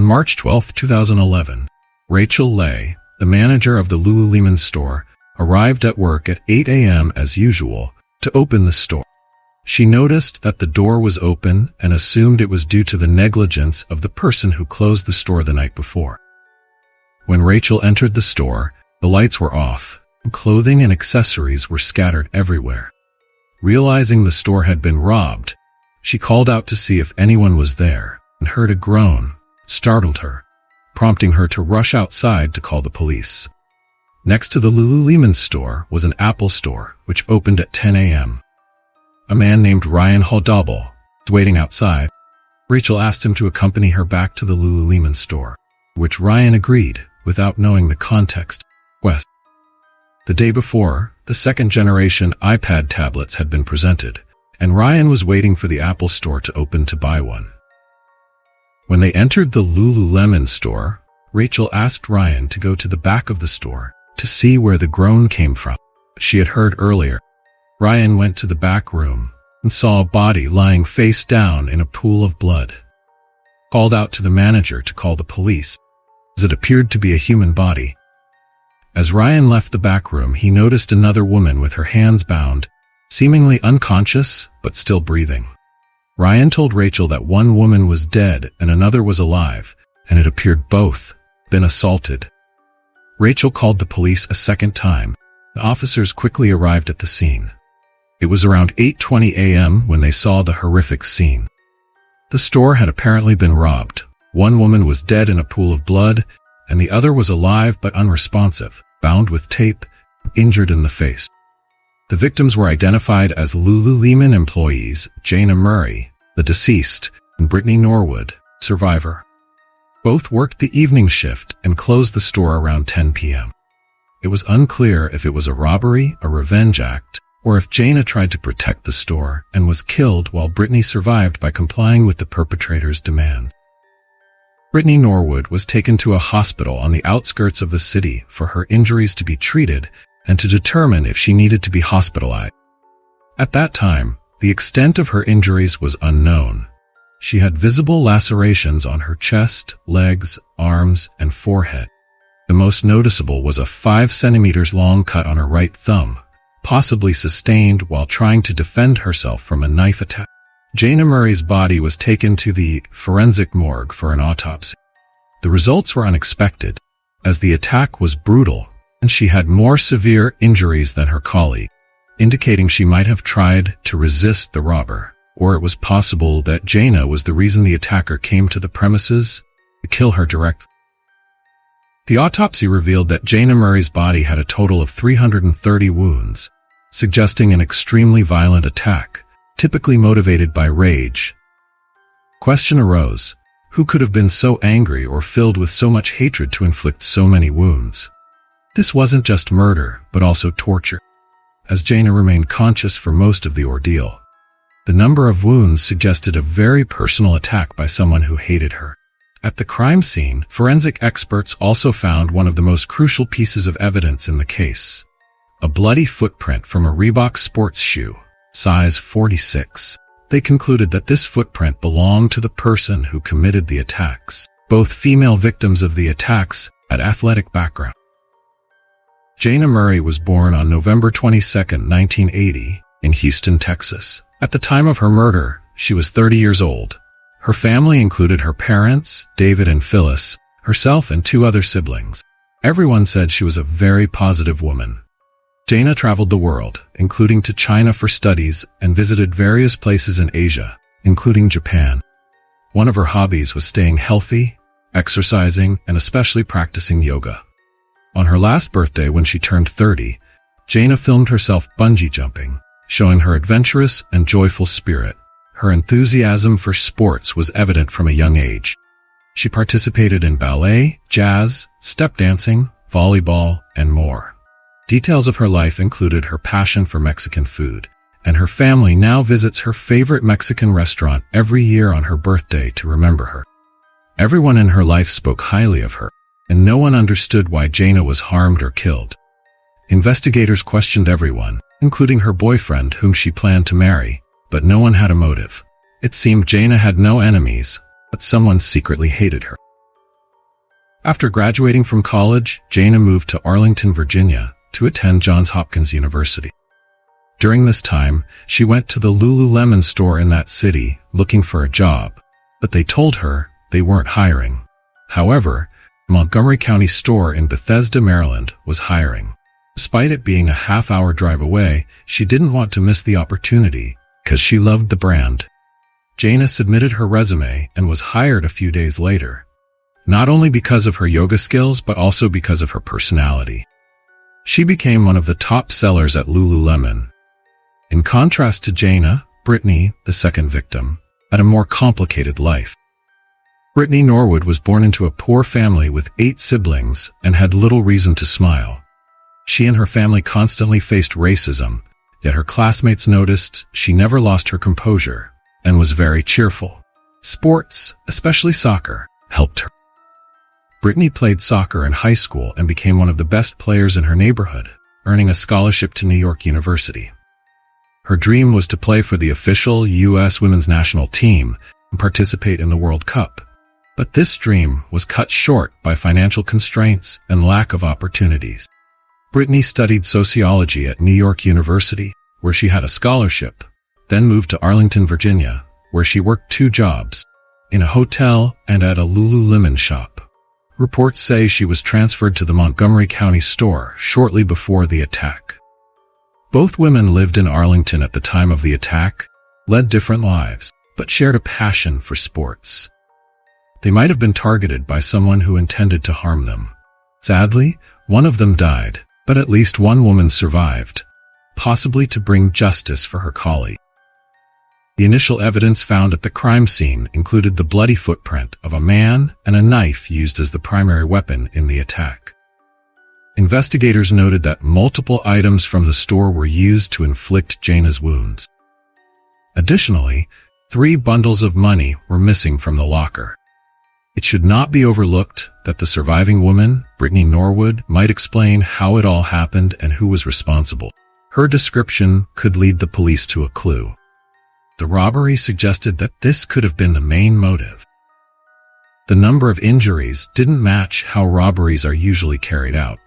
March 12, 2011, Rachel Lay, the manager of the Lululemon store, arrived at work at 8 a.m. as usual to open the store. She noticed that the door was open and assumed it was due to the negligence of the person who closed the store the night before. When Rachel entered the store, the lights were off, and clothing and accessories were scattered everywhere. Realizing the store had been robbed, she called out to see if anyone was there and heard a groan, startled her, prompting her to rush outside to call the police. Next to the Lululemon store was an Apple store, which opened at 10 a.m. A man named Ryan Hoddable was waiting outside. Rachel asked him to accompany her back to the Lululemon store, which Ryan agreed without knowing the context. The day before, the second-generation iPad tablets had been presented, and Ryan was waiting for the Apple store to open to buy one. When they entered the Lululemon store, Rachel asked Ryan to go to the back of the store to see where the groan came from. She had heard earlier. Ryan went to the back room and saw a body lying face down in a pool of blood. Called out to the manager to call the police, as it appeared to be a human body. As Ryan left the back room, he noticed another woman with her hands bound, seemingly unconscious but still breathing. Ryan told Rachel that one woman was dead and another was alive, and it appeared both been assaulted. Rachel called the police a second time. The officers quickly arrived at the scene. It was around 8:20 a.m. when they saw the horrific scene. The store had apparently been robbed. One woman was dead in a pool of blood, and the other was alive but unresponsive, bound with tape, injured in the face. The victims were identified as Lululemon employees Jana Murray, the deceased, and Brittany Norwood, survivor. Both worked the evening shift and closed the store around 10 p.m. It was unclear if it was a robbery, a revenge act, or if Jana tried to protect the store and was killed while Brittany survived by complying with the perpetrator's demands. Brittany Norwood was taken to a hospital on the outskirts of the city for her injuries to be treated and to determine if she needed to be hospitalized. At that time, the extent of her injuries was unknown. She had visible lacerations on her chest, legs, arms, and forehead. The most noticeable was a 5 centimeters long cut on her right thumb, possibly sustained while trying to defend herself from a knife attack. Jana Murray's body was taken to the forensic morgue for an autopsy. The results were unexpected, as the attack was brutal and she had more severe injuries than her colleague, indicating she might have tried to resist the robber, or it was possible that Jana was the reason the attacker came to the premises to kill her directly. The autopsy revealed that Jana Murray's body had a total of 330 wounds, suggesting an extremely violent attack, typically motivated by rage. Question arose: who could have been so angry or filled with so much hatred to inflict so many wounds? This wasn't just murder, but also torture, as Jana remained conscious for most of the ordeal. The number of wounds suggested a very personal attack by someone who hated her. At the crime scene, forensic experts also found one of the most crucial pieces of evidence in the case: a bloody footprint from a Reebok sports shoe, size 46. They concluded that this footprint belonged to the person who committed the attacks. Both female victims of the attacks had athletic backgrounds. Jana Murray was born on November 22, 1980, in Houston, Texas. At the time of her murder, she was 30 years old. Her family included her parents, David and Phyllis, herself and 2 other siblings. Everyone said she was a very positive woman. Jana traveled the world, including to China for studies, and visited various places in Asia, including Japan. One of her hobbies was staying healthy, exercising, and especially practicing yoga. On her last birthday, when she turned 30, Jana filmed herself bungee jumping, showing her adventurous and joyful spirit. Her enthusiasm for sports was evident from a young age. She participated in ballet, jazz, step dancing, volleyball, and more. Details of her life included her passion for Mexican food, and her family now visits her favorite Mexican restaurant every year on her birthday to remember her. Everyone in her life spoke highly of her, and no one understood why Jana was harmed or killed. Investigators questioned everyone, including her boyfriend whom she planned to marry, but no one had a motive. It seemed Jana had no enemies, but someone secretly hated her. After graduating from college, Jana moved to Arlington, Virginia, to attend Johns Hopkins University. During this time, she went to the Lululemon store in that city looking for a job, but they told her they weren't hiring. However, Montgomery County store in Bethesda, Maryland was hiring. Despite it being a half-hour drive away, she didn't want to miss the opportunity because she loved the brand. Jana submitted her resume and was hired a few days later, not only because of her yoga skills but also because of her personality. She became one of the top sellers at Lululemon. In contrast to Jana, Brittany, the second victim, had a more complicated life. Brittany Norwood was born into a poor family with 8 siblings and had little reason to smile. She and her family constantly faced racism, yet her classmates noticed she never lost her composure and was very cheerful. Sports, especially soccer, helped her. Brittany played soccer in high school and became one of the best players in her neighborhood, earning a scholarship to New York University. Her dream was to play for the official U.S. women's national team and participate in the World Cup. But this dream was cut short by financial constraints and lack of opportunities. Brittany studied sociology at New York University, where she had a scholarship, then moved to Arlington, Virginia, where she worked 2 jobs, in a hotel and at a Lululemon shop. Reports say she was transferred to the Montgomery County store shortly before the attack. Both women lived in Arlington at the time of the attack, led different lives, but shared a passion for sports. They might have been targeted by someone who intended to harm them. Sadly, one of them died, but at least one woman survived, possibly to bring justice for her colleague. The initial evidence found at the crime scene included the bloody footprint of a man and a knife used as the primary weapon in the attack. Investigators noted that multiple items from the store were used to inflict Jana's wounds. Additionally, 3 bundles of money were missing from the locker. It should not be overlooked that the surviving woman, Brittany Norwood, might explain how it all happened and who was responsible. Her description could lead the police to a clue. The robbery suggested that this could have been the main motive. The number of injuries didn't match how robberies are usually carried out.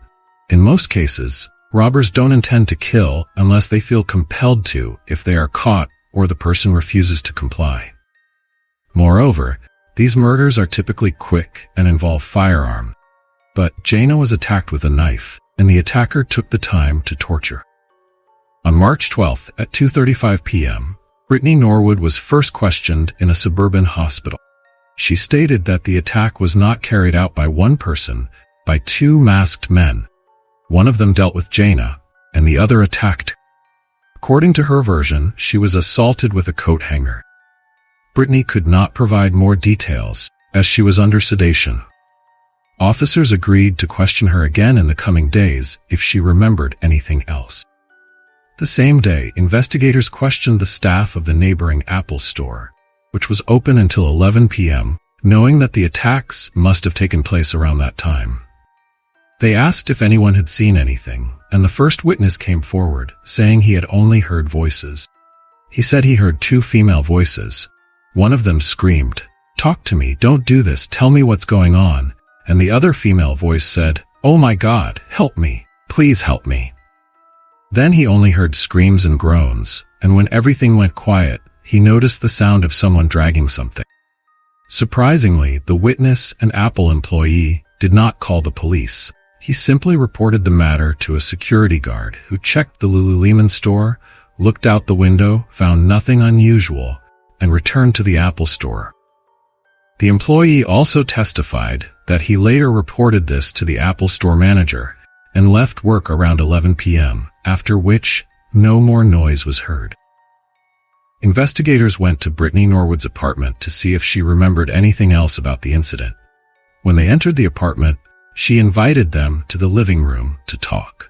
In most cases, robbers don't intend to kill unless they feel compelled to if they are caught or the person refuses to comply. Moreover, these murders are typically quick and involve firearms. But Jana was attacked with a knife, and the attacker took the time to torture. On March 12th at 2:35 p.m., Brittany Norwood was first questioned in a suburban hospital. She stated that the attack was not carried out by one person, by 2 masked men. One of them dealt with Jana, and the other attacked her. According to her version, she was assaulted with a coat hanger. Brittany could not provide more details, as she was under sedation. Officers agreed to question her again in the coming days if she remembered anything else. The same day, investigators questioned the staff of the neighboring Apple store, which was open until 11 p.m., knowing that the attacks must have taken place around that time. They asked if anyone had seen anything, and the first witness came forward, saying he had only heard voices. He said he heard 2 female voices. One of them screamed, "Talk to me, don't do this, tell me what's going on," and the other female voice said, "Oh my God, help me, please help me." Then he only heard screams and groans, and when everything went quiet, he noticed the sound of someone dragging something. Surprisingly, the witness, an Apple employee, did not call the police. He simply reported the matter to a security guard who checked the Lululemon store, looked out the window, found nothing unusual, and returned to the Apple store. The employee also testified that he later reported this to the Apple store manager and left work around 11 p.m., after which no more noise was heard. Investigators went to Brittany Norwood's apartment to see if she remembered anything else about the incident. When they entered the apartment, she invited them to the living room to talk.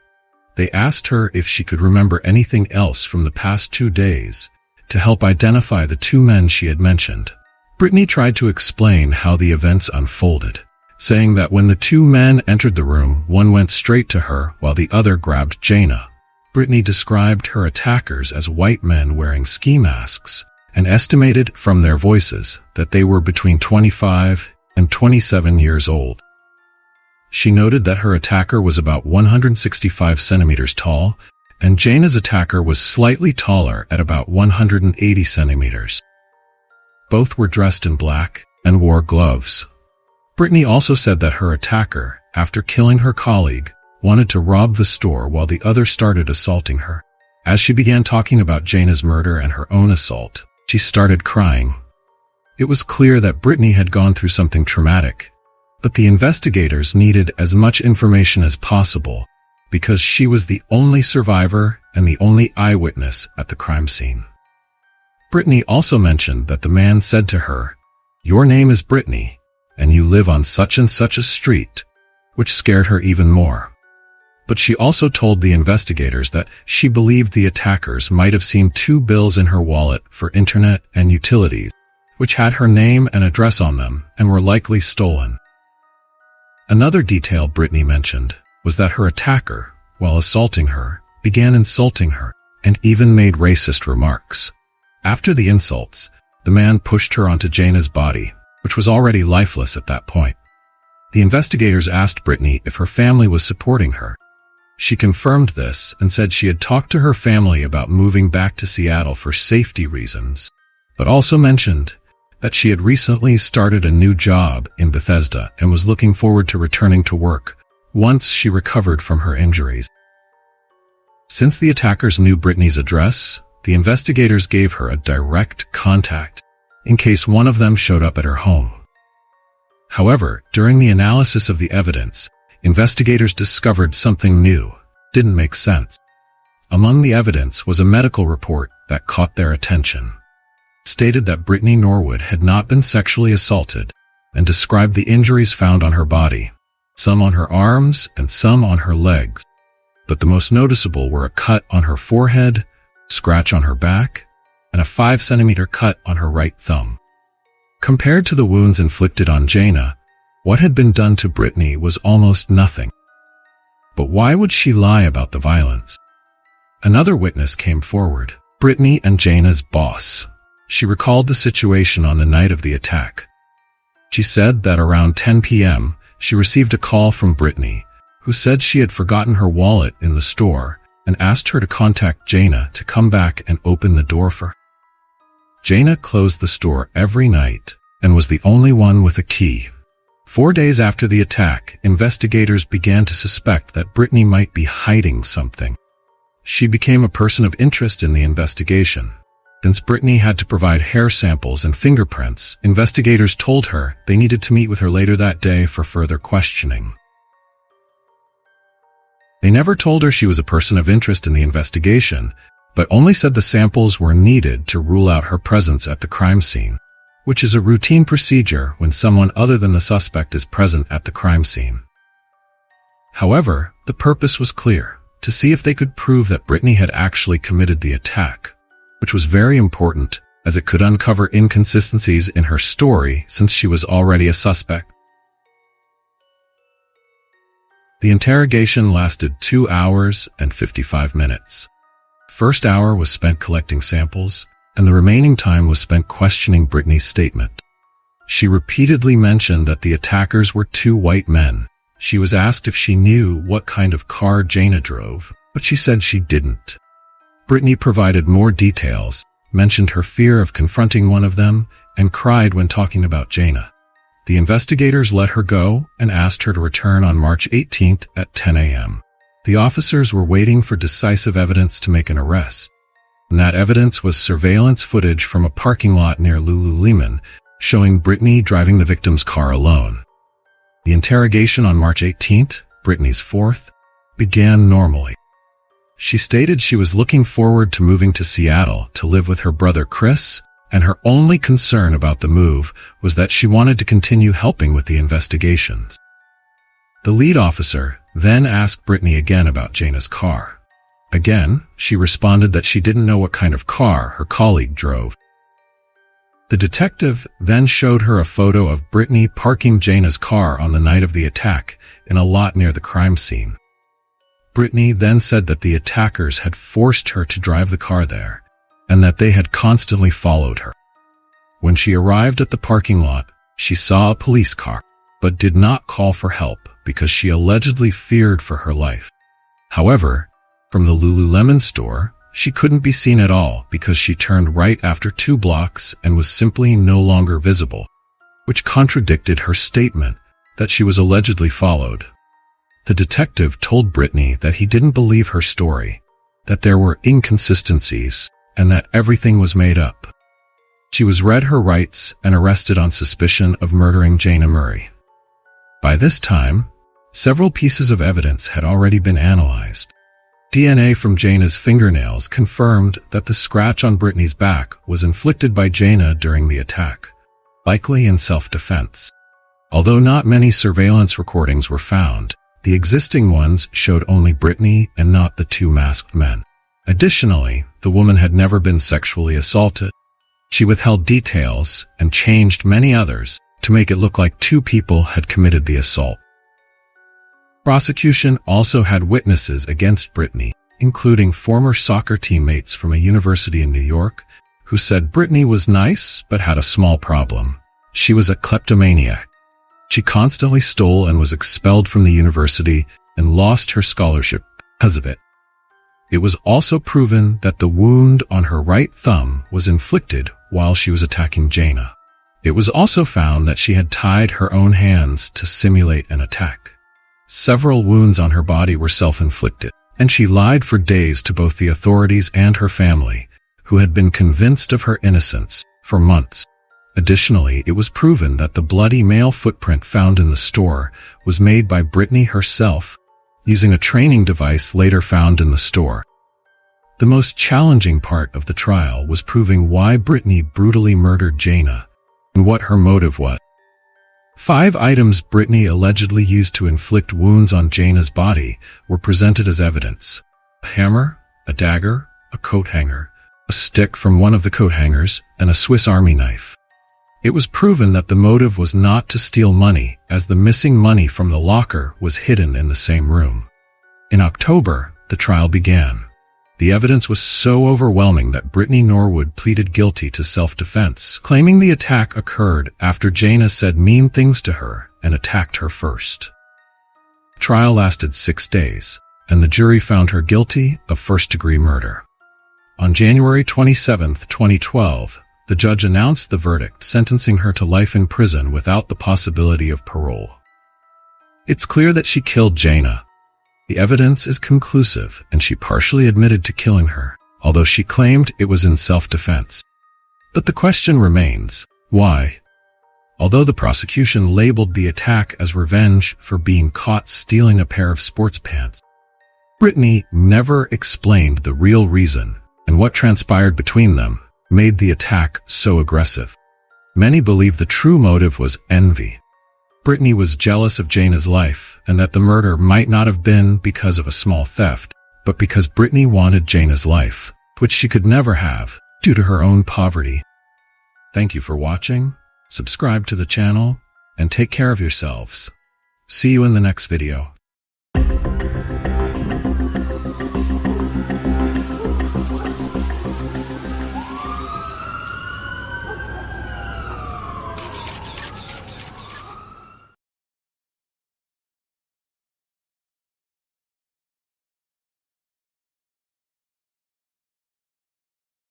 They asked her if she could remember anything else from the past 2 days to help identify the 2 men she had mentioned. Brittany tried to explain how the events unfolded, saying that when the 2 men entered the room, one went straight to her while the other grabbed Jana. Brittany described her attackers as white men wearing ski masks and estimated from their voices that they were between 25 and 27 years old. She noted that her attacker was about 165 centimeters tall, and Jana's attacker was slightly taller at about 180 centimeters. Both were dressed in black and wore gloves. Brittany also said that her attacker, after killing her colleague, wanted to rob the store while the other started assaulting her. As she began talking about Jana's murder and her own assault, she started crying. It was clear that Brittany had gone through something traumatic, but the investigators needed as much information as possible because she was the only survivor and the only eyewitness at the crime scene. Brittany also mentioned that the man said to her, "Your name is Brittany, and you live on such and such a street," which scared her even more. But she also told the investigators that she believed the attackers might have seen 2 bills in her wallet for internet and utilities, which had her name and address on them and were likely stolen. Another detail Brittany mentioned was that her attacker, while assaulting her, began insulting her and even made racist remarks. After the insults, the man pushed her onto Jana's body, which was already lifeless at that point. The investigators asked Brittany if her family was supporting her. She confirmed this and said she had talked to her family about moving back to Seattle for safety reasons, but also mentioned that she had recently started a new job in Bethesda and was looking forward to returning to work once she recovered from her injuries. Since the attackers knew Brittany's address, the investigators gave her a direct contact in case one of them showed up at her home. However, during the analysis of the evidence, investigators discovered something new. Didn't make sense. Among the evidence was a medical report that caught their attention. Stated that Brittany Norwood had not been sexually assaulted and described the injuries found on her body, some on her arms and some on her legs. But the most noticeable were a cut on her forehead, scratch on her back, and a 5-centimeter cut on her right thumb. Compared to the wounds inflicted on Jana, what had been done to Brittany was almost nothing. But why would she lie about the violence? Another witness came forward, Brittany and Jana's boss. She recalled the situation on the night of the attack. She said that around 10 p.m., she received a call from Brittany, who said she had forgotten her wallet in the store and asked her to contact Jana to come back and open the door for her. Jana closed the store every night and was the only one with a key. 4 days after the attack, investigators began to suspect that Brittany might be hiding something. She became a person of interest in the investigation. Since Brittany had to provide hair samples and fingerprints, investigators told her they needed to meet with her later that day for further questioning. They never told her she was a person of interest in the investigation, but only said the samples were needed to rule out her presence at the crime scene, which is a routine procedure when someone other than the suspect is present at the crime scene. However, the purpose was clear, to see if they could prove that Brittany had actually committed the attack, which was very important as it could uncover inconsistencies in her story since she was already a suspect. The interrogation lasted 2 hours and 55 minutes. First hour was spent collecting samples, and the remaining time was spent questioning Brittany's statement. She repeatedly mentioned that the attackers were 2 white men. She was asked if she knew what kind of car Jana drove, but she said she didn't. Brittany provided more details, mentioned her fear of confronting one of them, and cried when talking about Jana. The investigators let her go and asked her to return on March 18th at 10 a.m. The officers were waiting for decisive evidence to make an arrest. And that evidence was surveillance footage from a parking lot near Lululemon, showing Brittany driving the victim's car alone. The interrogation on March 18th, Brittany's 4th, began normally. She stated she was looking forward to moving to Seattle to live with her brother Chris, and her only concern about the move was that she wanted to continue helping with the investigations. The lead officer then asked Brittany again about Jana's car. Again, she responded that she didn't know what kind of car her colleague drove. The detective then showed her a photo of Brittany parking Jana's car on the night of the attack in a lot near the crime scene. Brittany then said that the attackers had forced her to drive the car there, and that they had constantly followed her. When she arrived at the parking lot, she saw a police car, but did not call for help because she allegedly feared for her life. However, from the Lululemon store, she couldn't be seen at all because she turned right after 2 blocks and was simply no longer visible, which contradicted her statement that she was allegedly followed. The detective told Brittany that he didn't believe her story, that there were inconsistencies, and that everything was made up. She was read her rights and arrested on suspicion of murdering Jana Murray. By this time, several pieces of evidence had already been analyzed. DNA from Jana's fingernails confirmed that the scratch on Brittany's back was inflicted by Jana during the attack, likely in self-defense. Although not many surveillance recordings were found, the existing ones showed only Brittany and not the 2 masked men. Additionally, the woman had never been sexually assaulted. She withheld details and changed many others to make it look like 2 people had committed the assault. Prosecution also had witnesses against Brittany, including former soccer teammates from a university in New York, who said Brittany was nice but had a small problem. She was a kleptomaniac. She constantly stole and was expelled from the university and lost her scholarship because of it. It was also proven that the wound on her right thumb was inflicted while she was attacking Jana. It was also found that she had tied her own hands to simulate an attack. Several wounds on her body were self-inflicted, and she lied for days to both the authorities and her family, who had been convinced of her innocence for months. Additionally, it was proven that the bloody male footprint found in the store was made by Brittany herself, using a training device later found in the store. The most challenging part of the trial was proving why Brittany brutally murdered Jana and what her motive was. 5 items Brittany allegedly used to inflict wounds on Jana's body were presented as evidence: a hammer, a dagger, a coat hanger, a stick from one of the coat hangers, and a Swiss Army knife. It was proven that the motive was not to steal money, as the missing money from the locker was hidden in the same room. In October, the trial began. The evidence was so overwhelming that Brittany Norwood pleaded guilty to self-defense, claiming the attack occurred after Jana said mean things to her and attacked her first. The trial lasted 6 days, and the jury found her guilty of first-degree murder. On January 27, 2012, the judge announced the verdict, sentencing her to life in prison without the possibility of parole. It's clear that she killed Jana. The evidence is conclusive, and she partially admitted to killing her, although she claimed it was in self-defense. But the question remains, why? Although the prosecution labeled the attack as revenge for being caught stealing a pair of sports pants, Brittany never explained the real reason, and what transpired between them made the attack so aggressive. Many believe the true motive was envy. Brittany was jealous of Jana's life, and that the murder might not have been because of a small theft, but because Brittany wanted Jana's life, which she could never have due to her own poverty. Thank you for watching, subscribe to the channel, and take care of yourselves. See you in the next video.